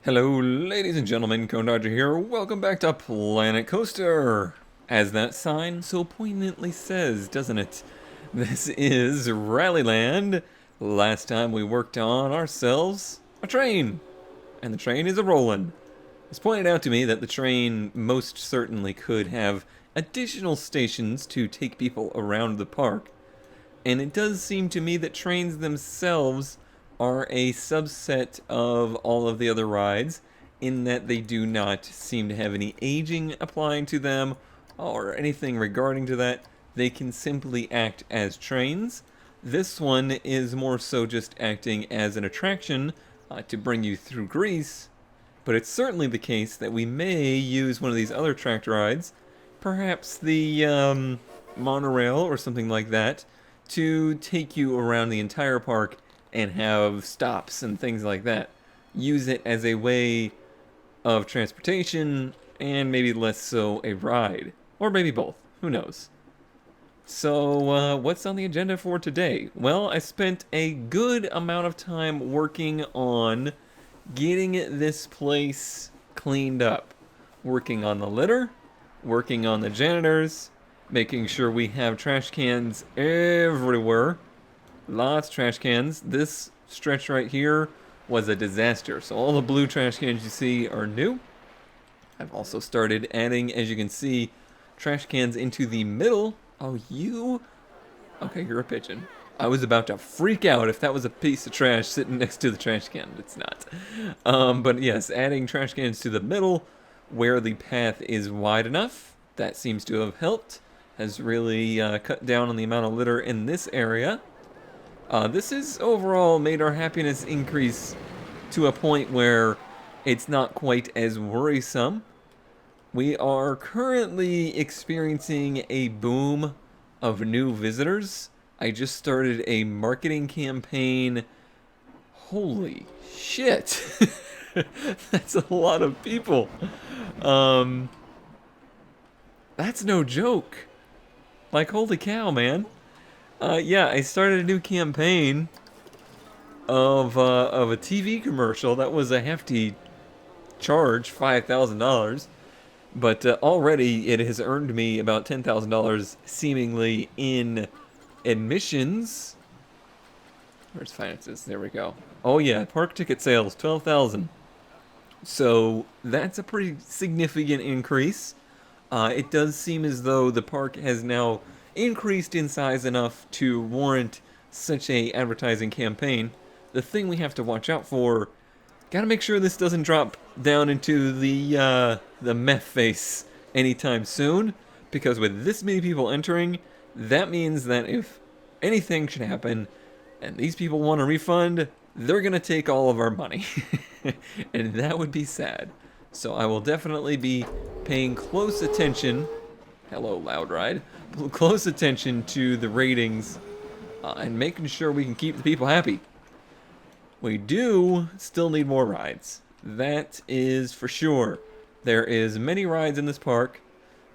Hello, ladies and gentlemen, Cone Dodger here. Welcome back to Planet Coaster. As that sign so poignantly says, doesn't it? This is RallyLand. Last time we worked on ourselves a train, and the train is a-rollin'. It's pointed out to me that the train most certainly could have additional stations to take people around the park, and it does seem to me that trains themselves are a subset of all of the other rides, in that they do not seem to have any aging applying to them or anything regarding to that. They can simply act as trains. This one is more so just acting as an attraction to bring you through Greece, but it's certainly the case that we may use one of these other tracked rides, perhaps the monorail or something like that, to take you around the entire park and have stops and things like that. Use it as a way of transportation and maybe less so a ride. Or maybe both. Who knows? So, what's on the agenda for today? Well, I spent a good amount of time working on getting this place cleaned up. Working on the litter, working on the janitors, making sure we have trash cans everywhere. Lots of trash cans. This stretch right here was a disaster. So all the blue trash cans you see are new. I've also started adding, as you can see, trash cans into the middle. Oh, you? Okay, you're a pigeon. I was about to freak out if that was a piece of trash sitting next to the trash can. It's not. But yes, adding trash cans to the middle where the path is wide enough. That seems to have helped. Has really cut down on the amount of litter in this area. This has overall made our happiness increase to a point where it's not quite as worrisome. We are currently experiencing a boom of new visitors. I just started a marketing campaign. Holy shit! That's a lot of people. That's no joke. Like, holy cow, man. Yeah, I started a new campaign of a TV commercial. That was a hefty charge, $5,000. But already it has earned me about $10,000 seemingly in admissions. Where's finances? There we go. Oh yeah, park ticket sales, 12,000. So that's a pretty significant increase. It does seem as though the park has now increased in size enough to warrant such a advertising campaign. The thing we have to watch out for, gotta make sure this doesn't drop down into the meth face anytime soon, because with this many people entering, that means that if anything should happen and these people want a refund, they're gonna take all of our money. And that would be sad. So I will definitely be paying close attention. Hello, Loud Ride. Close attention to the ratings and making sure we can keep the people happy. We do still need more rides. That is for sure. There is many rides in this park.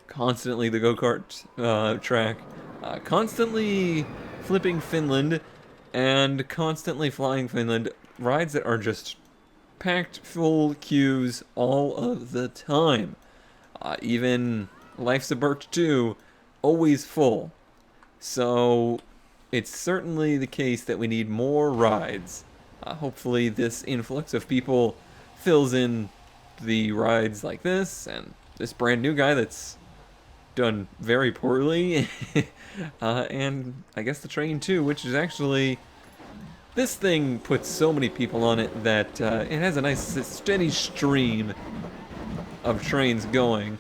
Constantly the go-kart track. Constantly flipping Finland. And constantly flying Finland. Rides that are just packed full queues all of the time. Even Life's a Birch 2, always full. So it's certainly the case that we need more rides. Hopefully this influx of people fills in the rides like this, and this brand new guy that's done very poorly. And I guess the train too, which is actually... This thing puts so many people on it that it has a nice steady stream of trains going.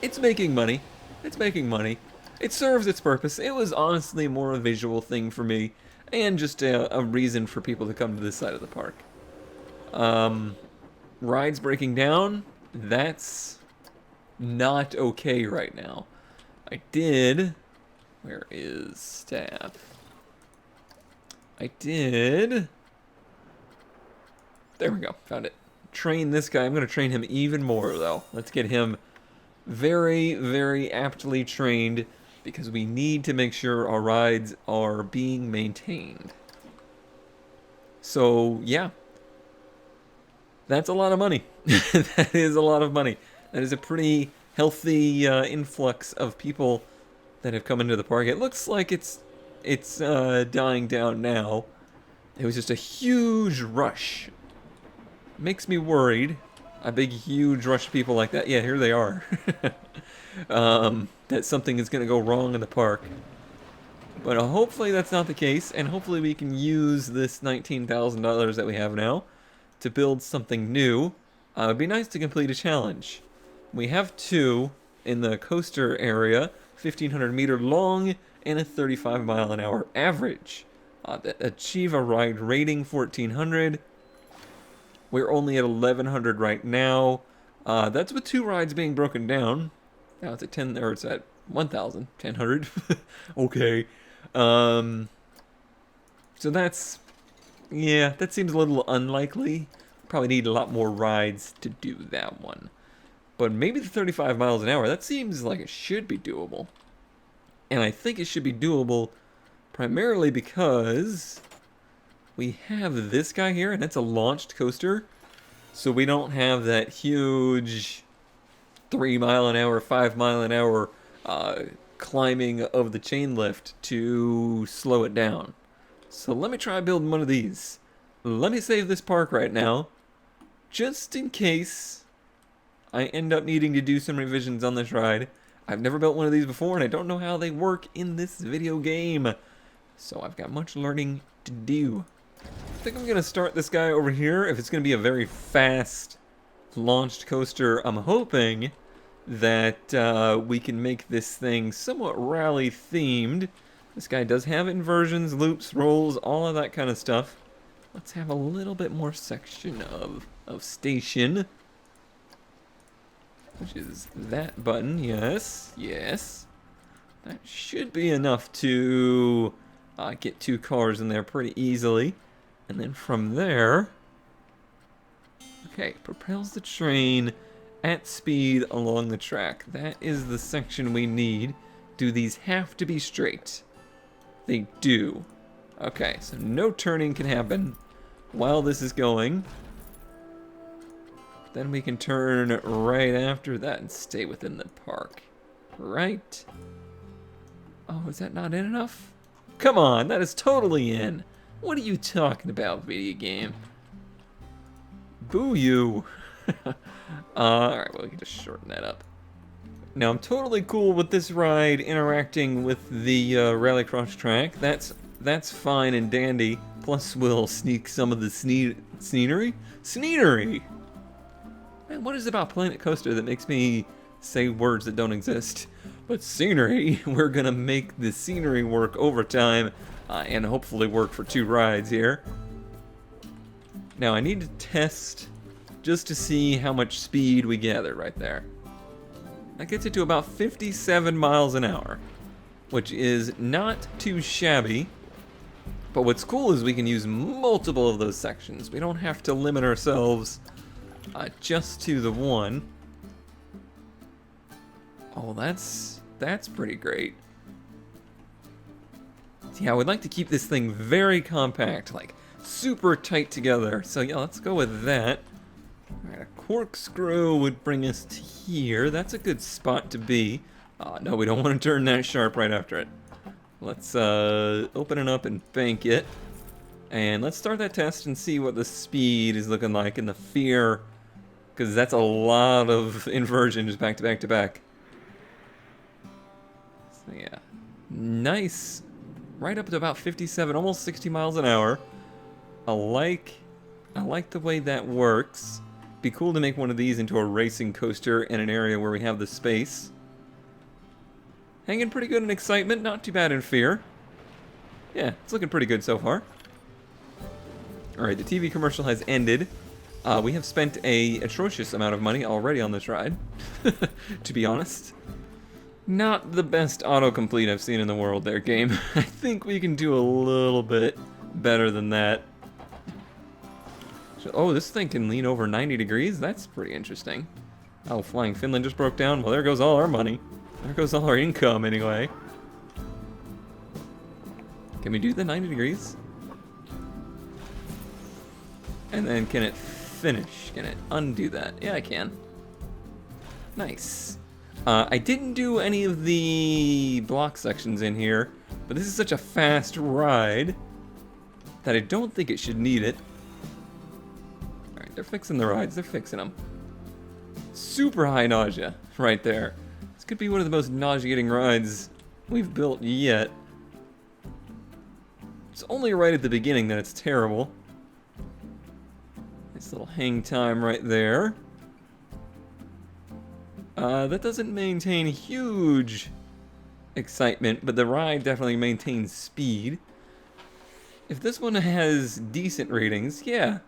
It's making money. It's making money. It serves its purpose. It was honestly more a visual thing for me, and just a reason for people to come to this side of the park. Rides breaking down, that's not okay right now. I did... Where is staff? I did... There we go, found it. Train this guy. I'm going to train him even more, though. Let's get him very, very aptly trained, because we need to make sure our rides are being maintained. So, yeah. That's a lot of money. That is a lot of money. That is a pretty healthy influx of people that have come into the park. It looks like it's dying down now. It was just a huge rush. Makes me worried. A big, huge rush of people like that. Yeah, here they are. That something is going to go wrong in the park. But hopefully that's not the case, and hopefully we can use this $19,000 that we have now to build something new. It'd be nice to complete a challenge. We have two in the coaster area, 1,500 meter long and a 35 mile an hour average. That achieve a ride rating 1,400. We're only at 1,100 right now. That's with two rides being broken down. Now it's at 10, or it's at 1,000, 1,000. Okay. So that's, yeah, that seems a little unlikely. Probably need a lot more rides to do that one. But maybe the 35 miles an hour, that seems like it should be doable. And I think it should be doable primarily because we have this guy here, and it's a launched coaster. So we don't have that huge 3 mile an hour, 5 mile an hour climbing of the chain lift to slow it down. So let me try building one of these. Let me save this park right now, just in case I end up needing to do some revisions on this ride. I've never built one of these before, and I don't know how they work in this video game. So I've got much learning to do. I think I'm going to start this guy over here. If it's going to be a very fast launched coaster, I'm hoping that we can make this thing somewhat rally themed. This guy does have inversions, loops, rolls, all of that kind of stuff. Let's have a little bit more section of station, which is that button. Yes, yes. That should be enough to get two cars in there pretty easily. And then from there, okay, propels the train at speed along the track. That is the section we need. Do these have to be straight? They do. Okay, so no turning can happen while this is going. Then we can turn right after that and stay within the park. Right? Oh, is that not in enough? Come on, that is totally in. What are you talking about, video game? Boo you. Alright, well, we can just shorten that up. Now, I'm totally cool with this ride interacting with the rallycross track. That's fine and dandy. Plus, we'll sneak some of the scenery? Scenery! Man, what is it about Planet Coaster that makes me say words that don't exist? But scenery, we're gonna make the scenery work overtime and hopefully work for two rides here. Now, I need to test just to see how much speed we gather right there. That gets it to about 57 miles an hour, which is not too shabby. But what's cool is we can use multiple of those sections. We don't have to limit ourselves just to the one. Oh, that's pretty great. Yeah, I would like to keep this thing very compact, like super tight together. So yeah, let's go with that. Alright, a corkscrew would bring us to here. That's a good spot to be. No, we don't want to turn that sharp right after it. Let's open it up and bank it. And let's start that test and see what the speed is looking like and the fear. Because that's a lot of inversion just back to back to back. So yeah, nice. Right up to about 57, almost 60 miles an hour. I like the way that works. Be cool to make one of these into a racing coaster in an area where we have the space. Hanging pretty good in excitement, not too bad in fear. Yeah, it's looking pretty good so far. Alright, the TV commercial has ended. We have spent an atrocious amount of money already on this ride, to be honest. Not the best autocomplete I've seen in the world there, game. I think we can do a little bit better than that. Oh, this thing can lean over 90 degrees? That's pretty interesting. Oh, Flying Finland just broke down. Well, there goes all our money. There goes all our income, anyway. Can we do the 90 degrees? And then can it finish. Can it undo that? Yeah, I can. Nice. I didn't do any of the block sections in here, but this is such a fast ride that I don't think it should need it. Alright, they're fixing the rides. They're fixing them. Super high nausea right there. This could be one of the most nauseating rides we've built yet. It's only right at the beginning that it's terrible. Nice little hang time right there. That doesn't maintain huge excitement, but the ride definitely maintains speed. If this one has decent ratings, yeah.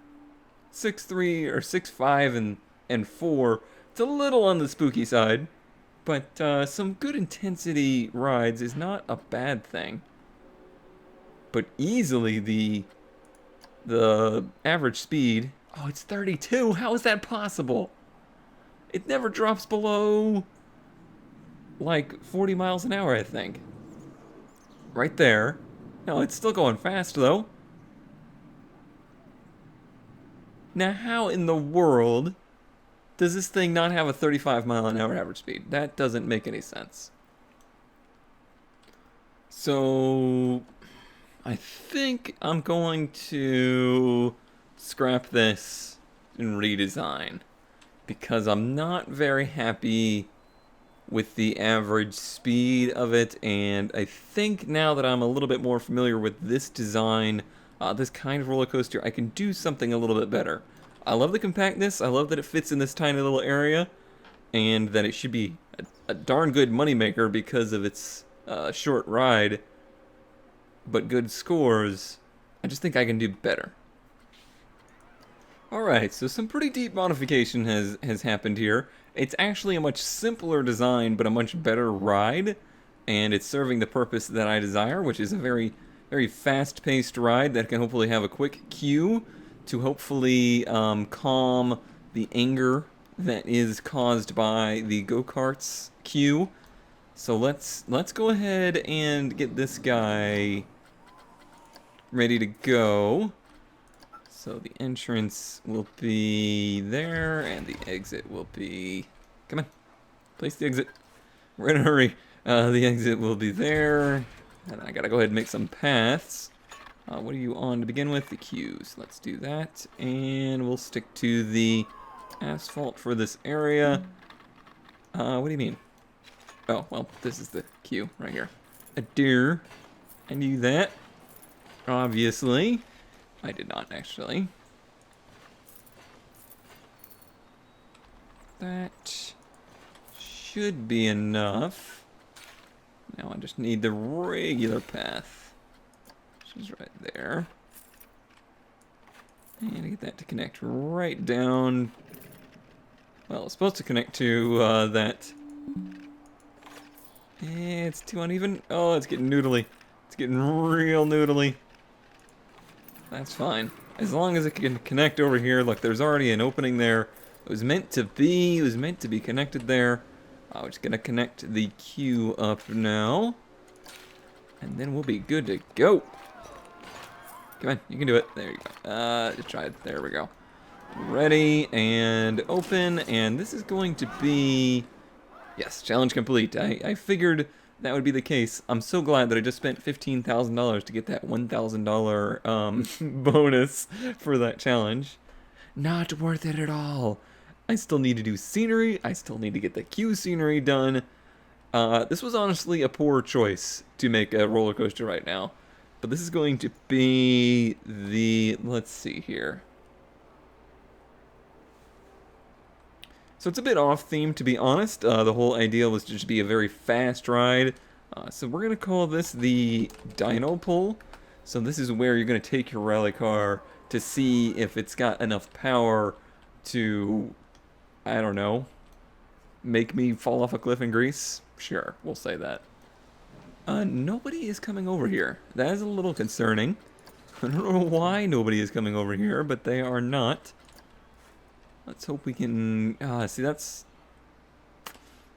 6.3 or 6.5 and 4. It's a little on the spooky side, but some good intensity rides is not a bad thing. But easily the average speed, oh, it's 32. How is that possible? It never drops below like 40 miles an hour, I think. Right there. No, it's still going fast though. Now, how in the world does this thing not have a 35 mile an hour average speed? That doesn't make any sense. So I think I'm going to scrap this and redesign, because I'm not very happy with the average speed of it, and I think now that I'm a little bit more familiar with this design, this kind of roller coaster, I can do something a little bit better. I love the compactness, I love that it fits in this tiny little area, and that it should be a darn good moneymaker because of its short ride, but good scores. I just think I can do better. Alright, so some pretty deep modification has happened here. It's actually a much simpler design, but a much better ride, and it's serving the purpose that I desire, which is a very, very fast-paced ride that can hopefully have a quick cue to hopefully calm the anger that is caused by the go-karts queue. So let's go ahead and get this guy ready to go. So the entrance will be there, and the exit will be... Come on, place the exit. We're in a hurry. The exit will be there, and I gotta go ahead and make some paths. What are you on to begin with? The queues. Let's do that, and we'll stick to the asphalt for this area. What do you mean? Oh, well, this is the queue right here. A deer. I knew that. Obviously. I did not, actually. That should be enough. Now I just need the regular path, which is right there. And I get that to connect right down. Well, it's supposed to connect to that. It's too uneven. Oh, it's getting noodly. It's getting real noodly. That's fine. As long as it can connect over here. Look, there's already an opening there. It was meant to be. It was meant to be connected there. We're just going to connect the queue up now. And then we'll be good to go. Come on, you can do it. There you go. Just try it. There we go. Ready and open. And this is going to be... Yes, challenge complete. I figured that would be the case. I'm so glad that I just spent $15,000 to get that $1,000 bonus for that challenge. Not worth it at all. I still need to do scenery. I still need to get the queue scenery done. This was honestly a poor choice to make a roller coaster right now. But this is going to be the... Let's see here. So it's a bit off theme, to be honest. The whole idea was to just be a very fast ride. So we're going to call this the Dino pull. So this is where you're going to take your rally car to see if it's got enough power to, I don't know, make me fall off a cliff in Greece. Sure, we'll say that. Nobody is coming over here. That is a little concerning. I don't know why nobody is coming over here, but they are not. Let's hope we can... see, that's...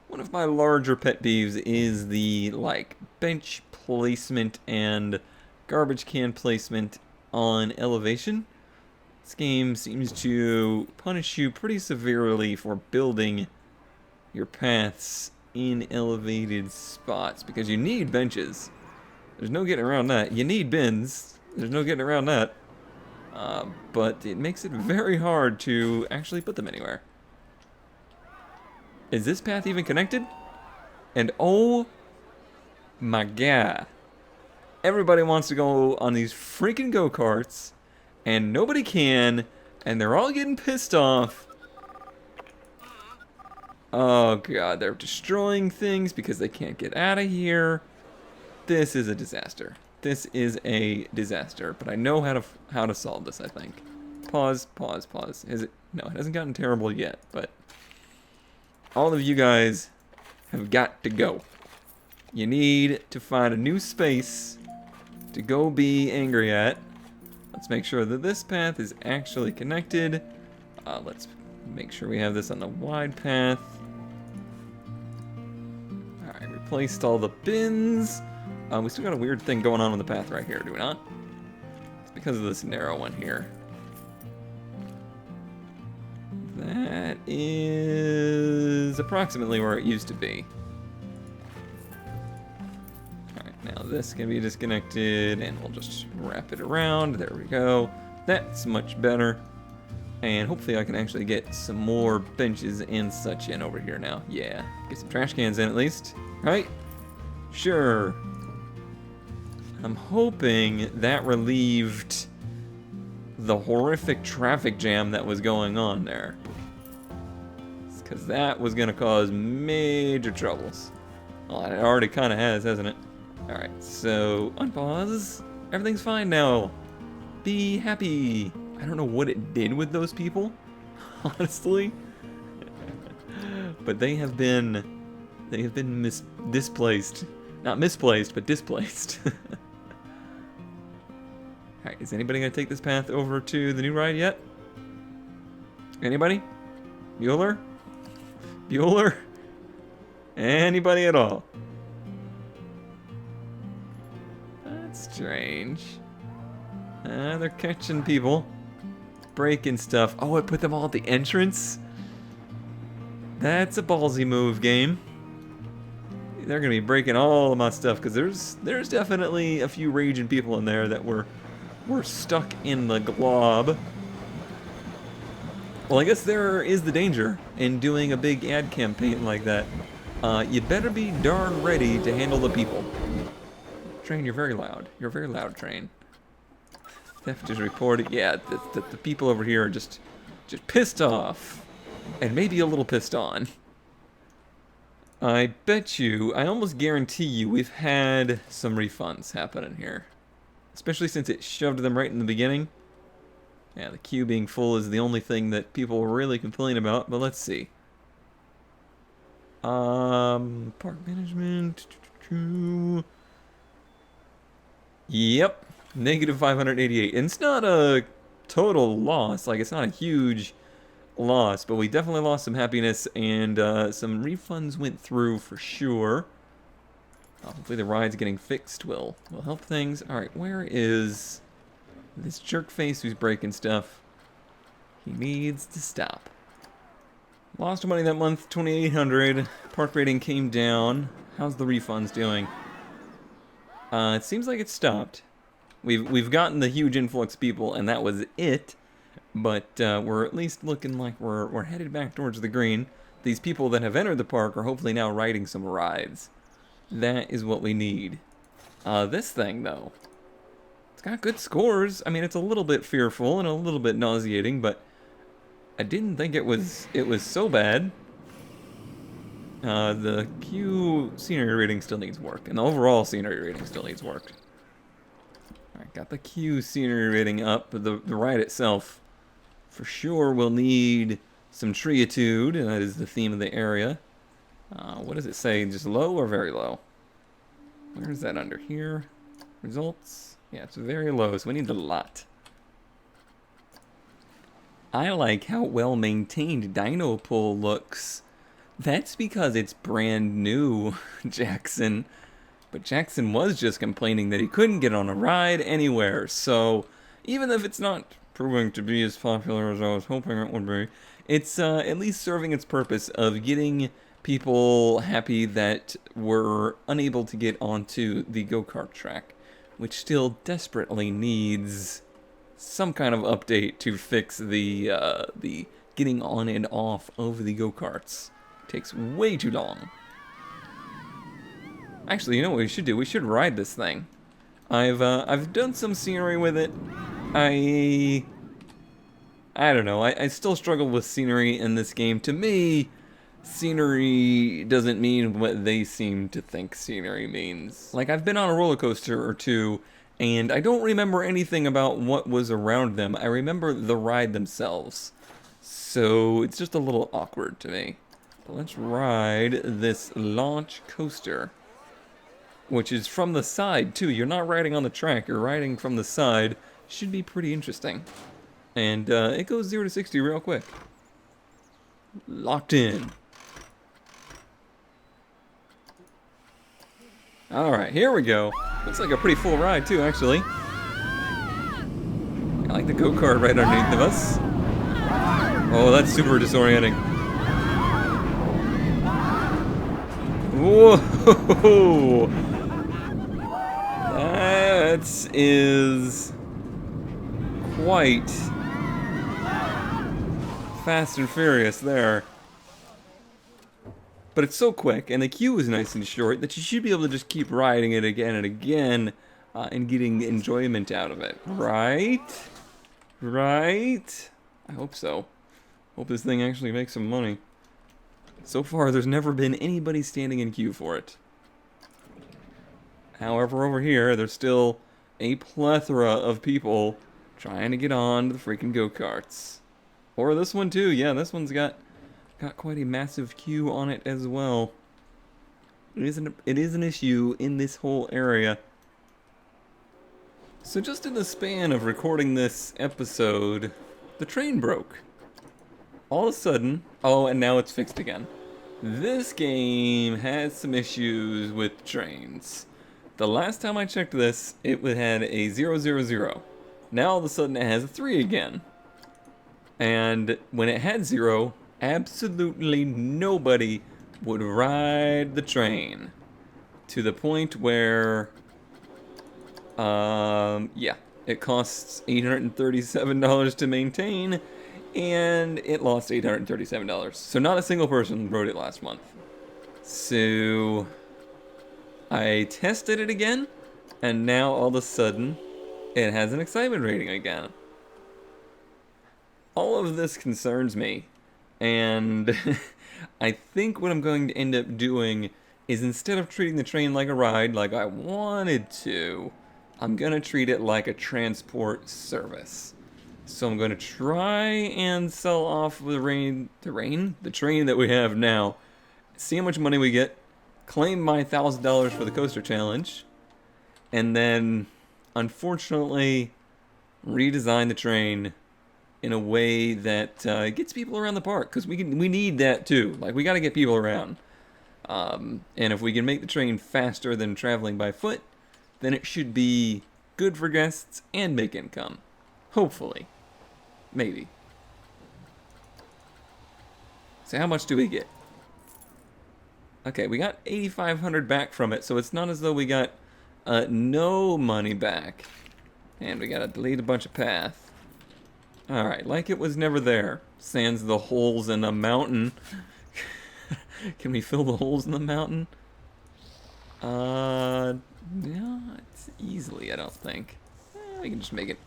One of my larger pet peeves is the, like, bench placement and garbage can placement on elevation. This game seems to punish you pretty severely for building your paths in elevated spots because you need benches. There's no getting around that. You need bins. There's no getting around that. But it makes it very hard to actually put them anywhere. Is this path even connected? And oh my god. Everybody wants to go on these freaking go-karts, and nobody can, and they're all getting pissed off. Oh god, they're destroying things because they can't get out of here. This is a disaster. This is a disaster, but I know how to solve this, I think. Pause, pause, pause. Is it? No, it hasn't gotten terrible yet, but all of you guys have got to go. You need to find a new space to go be angry at. Let's make sure that this path is actually connected. Let's make sure we have this on the wide path. Alright, replaced all the bins. We still got a weird thing going on the path right here, do we not? It's because of this narrow one here. That is approximately where it used to be. Alright, now this can be disconnected, and we'll just wrap it around. There we go. That's much better. And hopefully I can actually get some more benches and such in over here now. Yeah, get some trash cans in at least. Right? Sure. I'm hoping that relieved the horrific traffic jam that was going on there. Because that was going to cause major troubles. Well, it already kind of has, hasn't it? Alright, so unpause. Everything's fine now. Be happy. I don't know what it did with those people, honestly. But they have been displaced. Not misplaced, but displaced. Alright, is anybody going to take this path over to the new ride yet? Anybody? Bueller? Bueller? Anybody at all? That's strange. They're catching people. Breaking stuff. Oh, I put them all at the entrance? That's a ballsy move, game. They're going to be breaking all of my stuff, because there's definitely a few raging people in there that were stuck in the glob. Well, I guess there is the danger in doing a big ad campaign like that. You better be darn ready to handle the people. Train, you're very loud. You're a very loud, Train. Theft is reported. Yeah, the people over here are just pissed off. And maybe a little pissed on. I bet you, I almost guarantee you, we've had some refunds happening here. Especially since it shoved them right in the beginning. Yeah, the queue being full is the only thing that people really complain about, but let's see. Park management. Yep, negative 588. And it's not a total loss, like it's not a huge loss, but we definitely lost some happiness, and some refunds went through for sure. Hopefully the ride's getting fixed will help things. Alright, where is this jerk face who's breaking stuff? He needs to stop. Lost money that month, 2,800. Park rating came down. How's the refunds doing? It seems like it stopped. We've gotten the huge influx of people, and that was it. But we're at least looking like we're headed back towards the green. These people that have entered the park are hopefully now riding some rides. That is what we need. This thing, though, it's got good scores. I mean, it's a little bit fearful and a little bit nauseating, but I didn't think it was so bad. The queue scenery rating still needs work, and the overall scenery rating still needs work. Alright, got the queue scenery rating up, but the ride itself for sure will need some treeitude, and that is the theme of the area. What does it say? Just low or very low? Where is that under here? Results? Yeah, it's very low, so we need a lot. I like how well maintained Dino Pool looks. That's because it's brand new, Jackson. But Jackson was just complaining that he couldn't get on a ride anywhere, so even if it's not proving to be as popular as I was hoping it would be. It's at least serving its purpose of getting people happy that were unable to get onto the go-kart track, which still desperately needs some kind of update to fix the getting on and off of the go-karts. Takes way too long. Actually, you know what we should do? We should ride this thing. I've done some scenery with it. I don't know. I still struggle with scenery in this game. To me, scenery doesn't mean what they seem to think scenery means. Like, I've been on a roller coaster or two, and I don't remember anything about what was around them. I remember the ride themselves. So it's just a little awkward to me. But let's ride this launch coaster, which is from the side too. You're not riding on the track, you're riding from the side. Should be pretty interesting. And it goes 0 to 60 real quick. Locked in. Alright, here we go. Looks like a pretty full ride too, actually. I like the go-kart right underneath of us. Oh, that's super disorienting. Whoa! That is quite fast and furious there. But it's so quick, and the queue is nice and short, that you should be able to just keep riding it again and again and getting enjoyment out of it. Right? Right? I hope so. Hope this thing actually makes some money. So far, there's never been anybody standing in queue for it. However, over here, there's still a plethora of people trying to get on to the freaking go-karts. Or this one too. Yeah, this one's got quite a massive queue on it as well. It is an issue in this whole area. So just in the span of recording this episode, the train broke. All of a sudden, oh, and now it's fixed again. This game has some issues with trains. The last time I checked this, it had a 000. Now all of a sudden it has a 3 again. And when it had 0, absolutely nobody would ride the train. To the point where, yeah, it costs $837 to maintain, and it lost $837. So not a single person rode it last month. So I tested it again, and now all of a sudden it has an excitement rating again. All of this concerns me, and I think what I'm going to end up doing is, instead of treating the train like a ride like I wanted to, I'm going to treat it like a transport service. So I'm going to try and sell off the train that we have now, see how much money we get, claim my $1,000 for the coaster challenge, and then, unfortunately, redesign the train in a way that gets people around the park, because we need that too. Like, we got to get people around. And if we can make the train faster than traveling by foot, then it should be good for guests and make income. Hopefully. Maybe. So how much do we get? Okay, we got $8,500 back from it, so it's not as though we got no money back. And we gotta delete a bunch of path. Alright, like it was never there. Sans the holes in the mountain. Can we fill the holes in the mountain? Not easily, I don't think. We can just make it.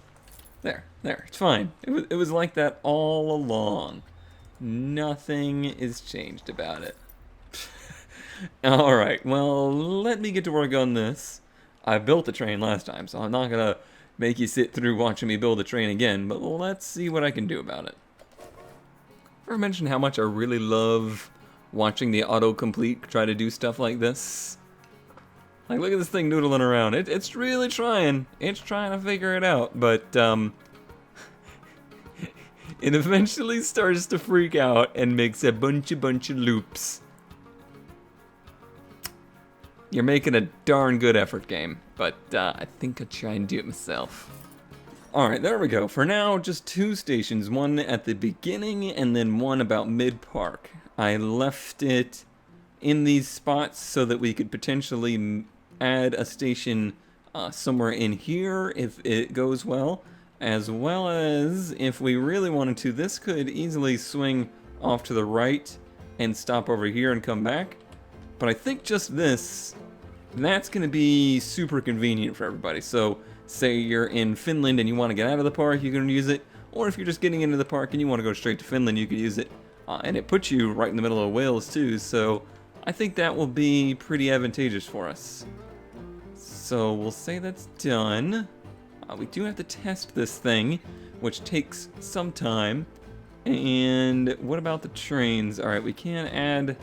There, it's fine. It was like that all along. Nothing is changed about it. Alright, well, let me get to work on this. I built the train last time, so I'm not gonna make you sit through watching me build the train again, but let's see what I can do about it. Ever mentioned how much I really love watching the autocomplete try to do stuff like this? Like, look at this thing noodling around. It's really trying. It's trying to figure it out, but it eventually starts to freak out and makes a bunch of loops. You're making a darn good effort, game, but I think I'll try and do it myself. Alright, there we go. For now, just 2 stations. One at the beginning and then one about mid-park. I left it in these spots so that we could potentially add a station somewhere in here if it goes well as if we really wanted to, this could easily swing off to the right and stop over here and come back. But I think just this, that's going to be super convenient for everybody. So say you're in Finland and you want to get out of the park, you can use it. Or if you're just getting into the park and you want to go straight to Finland, you could use it. And it puts you right in the middle of Wales too, so I think that will be pretty advantageous for us. So we'll say that's done. We do have to test this thing, which takes some time. And what about the trains? Alright, we can add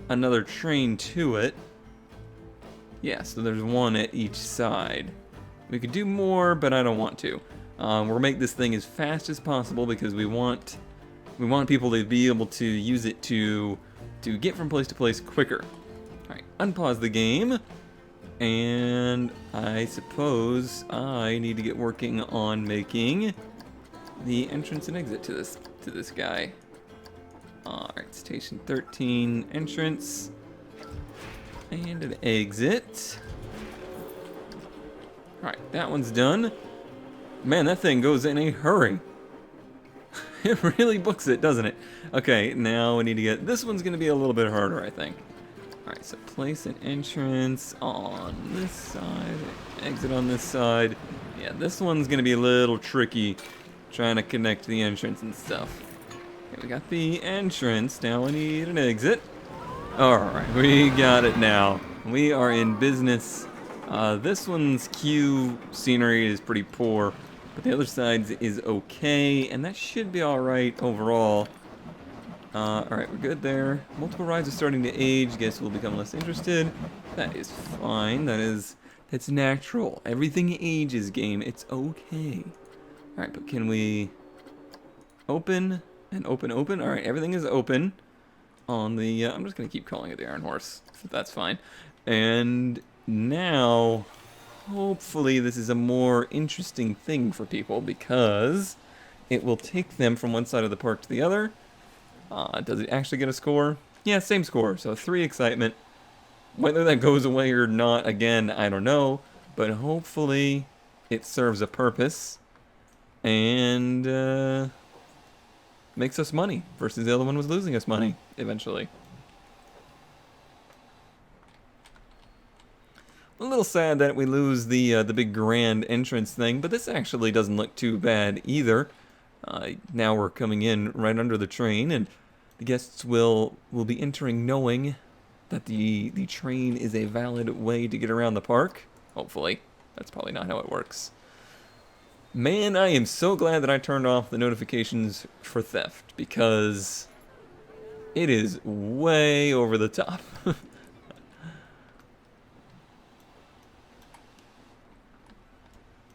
another train to it. Yeah, so there's one at each side. We could do more, but I don't want to. We'll make this thing as fast as possible because we want people to be able to use it to get from place to place quicker. Alright, unpause the game. And I suppose I need to get working on making the entrance and exit to this guy. Alright, station 13 entrance. And an exit. Alright, that one's done. Man, that thing goes in a hurry. It really books it, doesn't it? Okay, now we need to get... This one's going to be a little bit harder, I think. Alright, so place an entrance on this side, exit on this side. Yeah, this one's going to be a little tricky, trying to connect the entrance and stuff. Okay, we got the entrance, now we need an exit. Alright, we got it now. We are in business. This one's queue scenery is pretty poor, but the other side is okay, and that should be alright overall. Alright, we're good there. Multiple rides are starting to age. Guess we'll become less interested. That is fine. That's natural. Everything ages, game. It's okay. Alright, but can we open and open? Alright, everything is open on the... I'm just going to keep calling it the Iron Horse. That's fine. And now, hopefully this is a more interesting thing for people because it will take them from one side of the park to the other. Does it actually get a score? Yeah, same score, so 3 excitement. Whether that goes away or not, again, I don't know. But hopefully it serves a purpose and makes us money versus the other one was losing us money eventually. A little sad that we lose the big grand entrance thing, but this actually doesn't look too bad either. Now we're coming in right under the train, and the guests will be entering knowing that the train is a valid way to get around the park. Hopefully. That's probably not how it works. Man, I am so glad that I turned off the notifications for theft, because it is way over the top.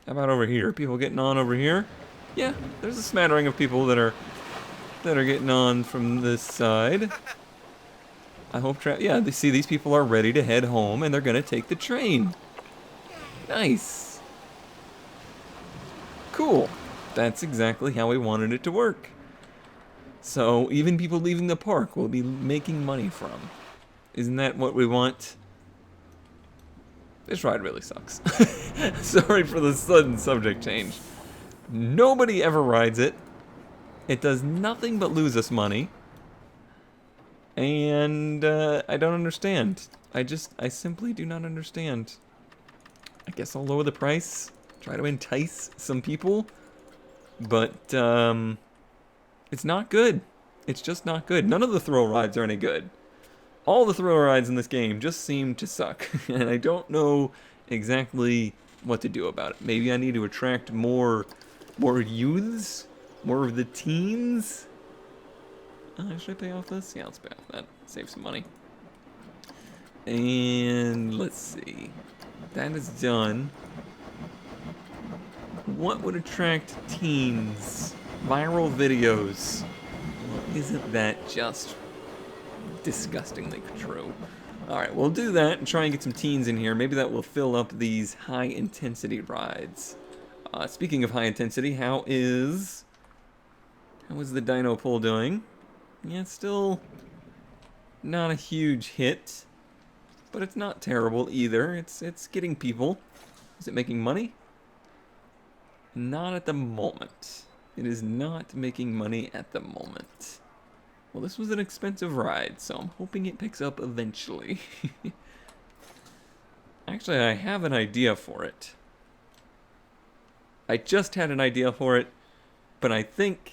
How about over here? People getting on over here? Yeah, there's a smattering of people that are getting on from this side. I hope yeah, they see these people are ready to head home and they're gonna take the train. Nice. Cool. That's exactly how we wanted it to work. So even people leaving the park will be making money from. Isn't that what we want? This ride really sucks. Sorry for the sudden subject change. Nobody ever rides it. It does nothing but lose us money. And I don't understand. I simply do not understand. I guess I'll lower the price. Try to entice some people. But it's not good. It's just not good. None of the thrill rides are any good. All the thrill rides in this game just seem to suck. And I don't know exactly what to do about it. Maybe I need to attract more youths? More of the teens? Should I pay off this? Yeah, let's pay off that. Save some money. And let's see. That is done. What would attract teens? Viral videos. Well, isn't that just disgustingly true? Alright, we'll do that and try and get some teens in here. Maybe that will fill up these high-intensity rides. Speaking of high intensity, how is the Dino pull doing? Yeah, it's still not a huge hit, but it's not terrible either. It's getting people. Is it making money? Not at the moment. It is not making money at the moment. Well, this was an expensive ride, so I'm hoping it picks up eventually. Actually, I have an idea for it. I just had an idea for it, but I think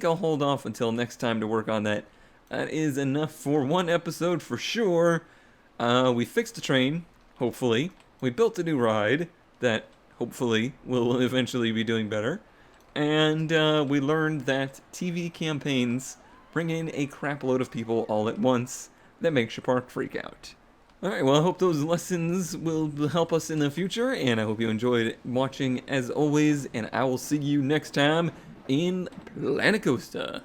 I'll hold off until next time to work on that. That is enough for one episode for sure. We fixed a train, hopefully. We built a new ride that hopefully will eventually be doing better. And we learned that TV campaigns bring in a crap load of people all at once that makes your park freak out. Alright, well, I hope those lessons will help us in the future, and I hope you enjoyed watching as always, and I will see you next time in Planet Coaster.